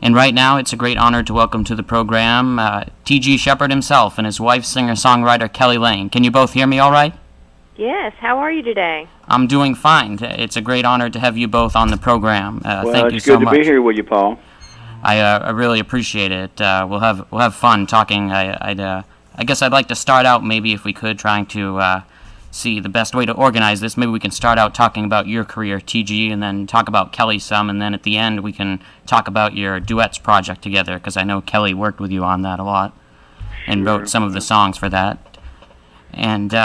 And right now, it's a great honor to welcome to the program T.G. Sheppard himself and his wife, singer-songwriter Kelly Lane. Can you both hear me all right? Yes. How are you today? I'm doing fine. It's a great honor to have you both on the program. Thank you it's so good much. to be here with you, Paul. I really appreciate it. We'll have fun talking. I guess I'd like to start out, maybe if we could, trying to see the best way to organize this. Maybe we can start out talking about your career, TG, and then talk about Kelly some, and then at the end we can talk about your duets project together, because I know Kelly worked with you on that a lot and wrote some of the songs for that. And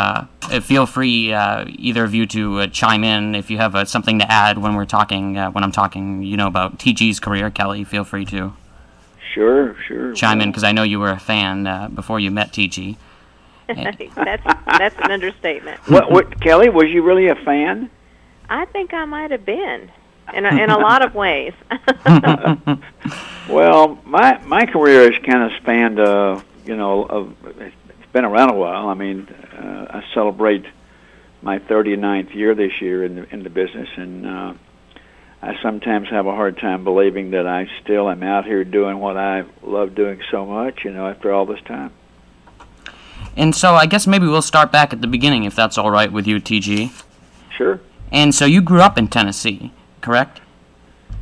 feel free, either of you, to chime in if you have something to add when we're talking. When I'm talking, about TG's career, Kelly, feel free to. Sure. Chime in, because I know you were a fan before you met TG. That's an understatement. What, Kelly? Was you really a fan? I think I might have been, in a lot of ways. Well, my career has kind of spanned, it's been around a while. I mean, I celebrate my 39th year this year in the business, and I sometimes have a hard time believing that I still am out here doing what I love doing so much, after all this time. And so I guess maybe we'll start back at the beginning, if that's all right with you, TG. Sure. And so you grew up in Tennessee, correct?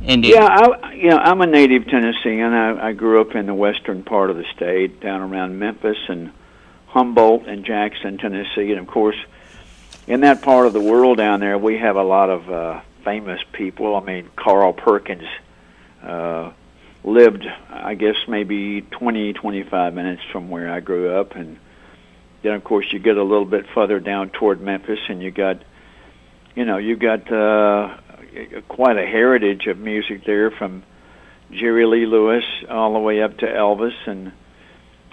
Indeed. Yeah, I'm a native Tennessean. I grew up in the western part of the state, down around Memphis and Humboldt and Jackson, Tennessee. And, of course, in that part of the world down there, we have a lot of famous people. I mean, Carl Perkins lived, I guess, maybe 20, 25 minutes from where I grew up. And then, of course, you get a little bit further down toward Memphis, and you got quite a heritage of music there, from Jerry Lee Lewis all the way up to Elvis, and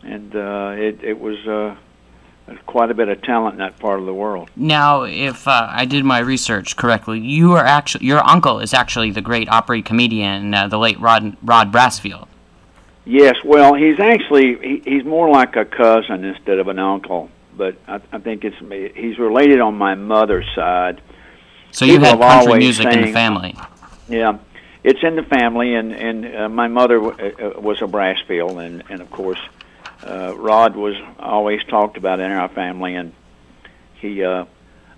it was quite a bit of talent in that part of the world. Now, if I did my research correctly, your uncle is actually the great Opry comedian, the late Rod Brassfield. Yes, well, he's more like a cousin instead of an uncle, but I think he's related on my mother's side. So you had country music in the family. Yeah, it's in the family, and my mother was a Brassfield, and of course, Rod was always talked about in our family, and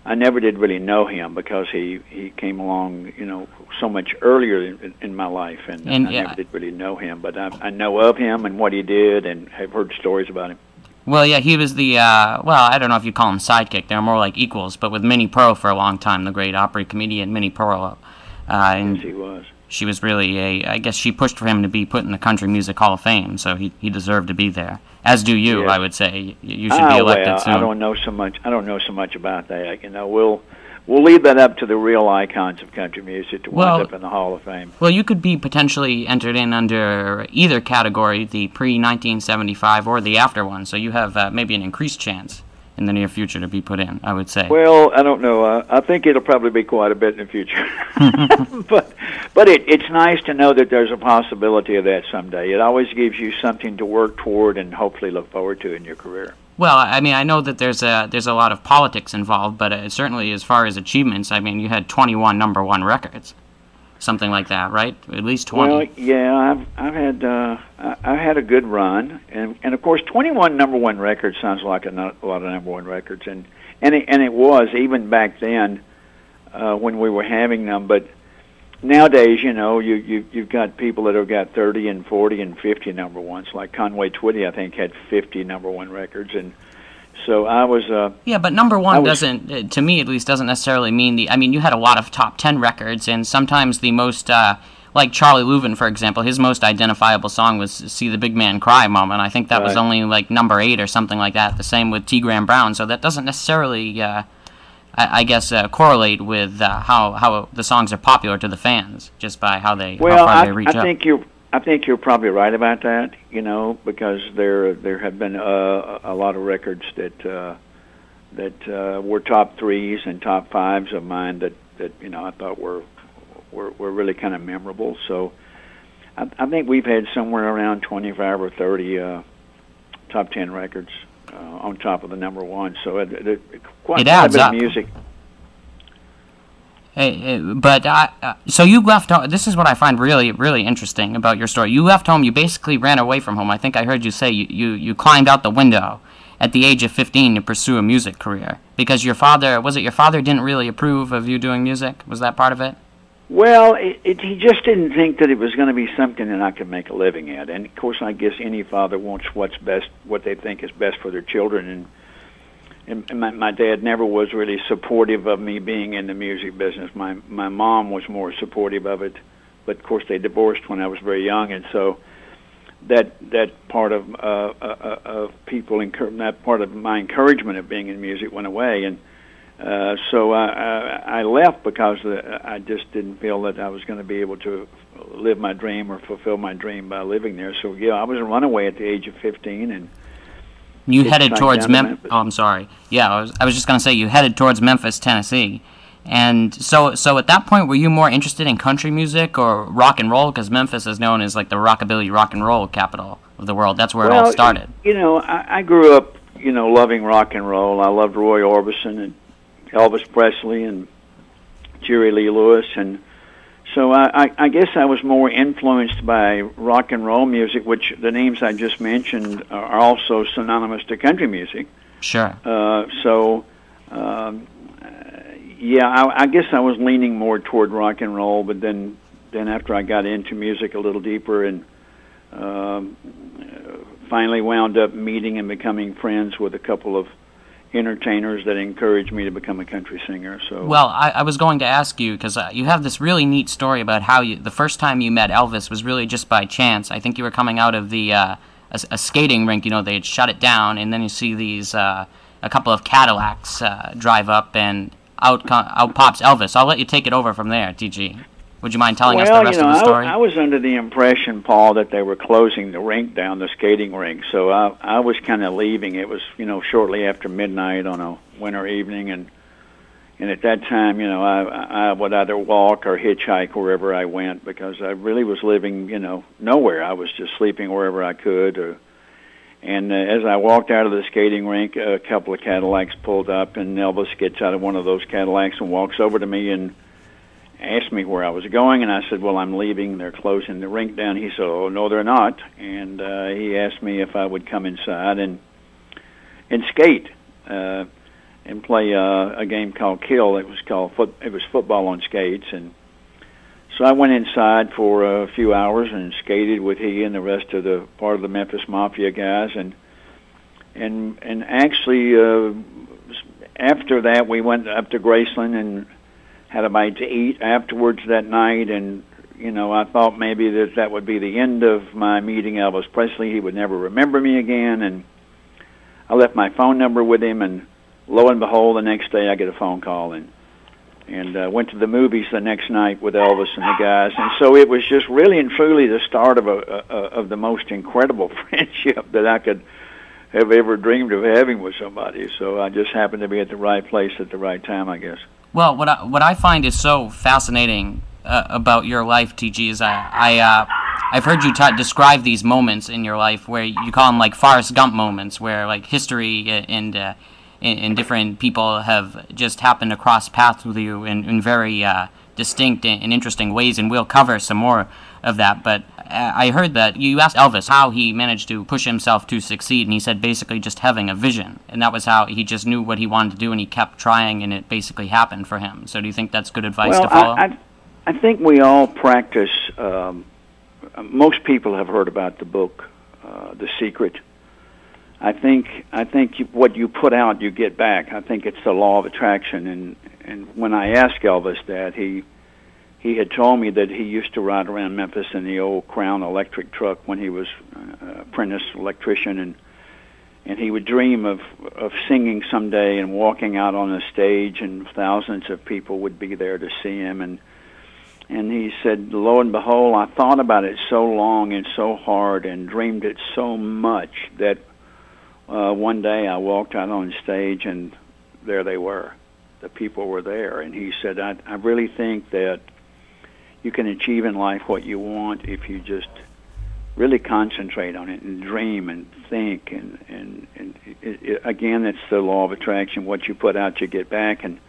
I never did really know him because he came along, so much earlier in my life, and I never did really know him, but I know of him and what he did, and have heard stories about him. Well, yeah, he was the, I don't know if you call him sidekick. They're more like equals, but with Minnie Pearl for a long time, the great Opry comedian Minnie Pearl. And yes, he was. She was really I guess she pushed for him to be put in the Country Music Hall of Fame, so he deserved to be there. As do you, yes. I would say. You should be elected soon. I don't know so much about that. We'll leave that up to the real icons of country music to wind up in the Hall of Fame. Well, you could be potentially entered in under either category, the pre-1975 or the after one, so you have maybe an increased chance in the near future to be put in, I would say. Well, I don't know. I think it'll probably be quite a bit in the future. But it's nice to know that there's a possibility of that someday. It always gives you something to work toward and hopefully look forward to in your career. Well, I mean, I know that there's a lot of politics involved, but certainly as far as achievements, I mean, you had 21 #1 records, something like that, right? At least 20. Well, yeah, I've had a good run, and of course, 21 #1 records sounds like a lot of #1 records, and it was even back then when we were having them, but. Nowadays, you've got people that have got 30 and 40 and 50 #1s. Like Conway Twitty, I think, had 50 #1 records, and so I was. Yeah, but #1 doesn't, to me at least, doesn't necessarily mean I mean, you had a lot of top 10 records, and sometimes the most, like Charlie Louvin, for example, his most identifiable song was "See the Big Man Cry" moment. I think that was only like #8 or something like that. The same with T. Graham Brown. So that doesn't necessarily. I guess correlate with how the songs are popular to the fans, just by how they how far they reach up. I think you're probably right about that. Because there have been a lot of records that were top 3s and top 5s of mine that I thought were really kind of memorable. So I think we've had somewhere around 25 or 30 top 10 records. On top of the #1, so quite a bit of music. But so you left home. This is what I find really, really interesting about your story. You left home. You basically ran away from home. I think I heard you say you climbed out the window at the age of 15 to pursue a music career because your father, was it your father didn't really approve of you doing music? Was that part of it? Well, he just didn't think that it was going to be something that I could make a living at. And of course, I guess any father wants what's best, what they think is best for their children. And my dad never was really supportive of me being in the music business. My mom was more supportive of it, but of course they divorced when I was very young, and so that part of that part of my encouragement of being in music went away, and so I left because I just didn't feel that I was going to be able to live my dream or fulfill my dream by living there. So yeah, I was a runaway at the age of 15, and you headed towards Memphis. Oh, I'm sorry. Yeah, I was just going to say you headed towards Memphis, Tennessee. And so at that point, were you more interested in country music or rock and roll? Because Memphis is known as like the rockabilly rock and roll capital of the world. That's where it all started. You know, I grew up, loving rock and roll. I loved Roy Orbison and Elvis Presley and Jerry Lee Lewis, and so I guess I was more influenced by rock and roll music, which the names I just mentioned are also synonymous to country music. Sure. Yeah, I guess I was leaning more toward rock and roll, but then after I got into music a little deeper and finally wound up meeting and becoming friends with a couple of entertainers that encouraged me to become a country singer. So well, I was going to ask you because you have this really neat story about how the first time you met Elvis was really just by chance. I think you were coming out of the a skating rink. They had shut it down, and then you see these a couple of Cadillacs drive up, and out pops Elvis. I'll let you take it over from there, TG. Would you mind telling us the rest of the story? I was under the impression, Paul, that they were closing the rink down, the skating rink. So I was kind of leaving. It was, shortly after midnight on a winter evening, and at that time, I would either walk or hitchhike wherever I went because I really was living, nowhere. I was just sleeping wherever I could. And as I walked out of the skating rink, a couple of Cadillacs pulled up, and Elvis gets out of one of those Cadillacs and walks over to me and asked me where I was going, and I said, well, I'm leaving. They're closing the rink down. He said, oh, no, they're not. And he asked me if I would come inside and skate and play a game called Kill. It was football on skates. And so I went inside for a few hours and skated with he and the rest of the part of the Memphis Mafia guys. And actually, after that, we went up to Graceland and had a bite to eat afterwards that night, and I thought maybe that would be the end of my meeting Elvis Presley. He would never remember me again, and I left my phone number with him, and lo and behold, the next day I get a phone call, and went to the movies the next night with Elvis and the guys, and so it was just really and truly the start of the most incredible friendship that I could have ever dreamed of having with somebody. So I just happened to be at the right place at the right time, I guess. Well, what I find is so fascinating about your life, TG, is I've heard you describe these moments in your life where you call them like Forrest Gump moments, where like history and different people have just happened to cross paths with you in very distinct and interesting ways, and we'll cover some more of that. But I heard that you asked Elvis how he managed to push himself to succeed, and he said basically just having a vision, and that was how he just knew what he wanted to do, and he kept trying, and it basically happened for him. So do you think that's good advice to follow? I think we all practice. Most people have heard about the book, The Secret. I think what you put out, you get back. I think it's the law of attraction, and when I asked Elvis that, he had told me that he used to ride around Memphis in the old Crown electric truck when he was an apprentice electrician, and he would dream of singing someday and walking out on a stage, and thousands of people would be there to see him. And he said, lo and behold, I thought about it so long and so hard and dreamed it so much that one day I walked out on stage and there they were. The people were there. And he said, I really think that you can achieve in life what you want if you just really concentrate on it and dream and think. And again, it's the law of attraction. What you put out, you get back. And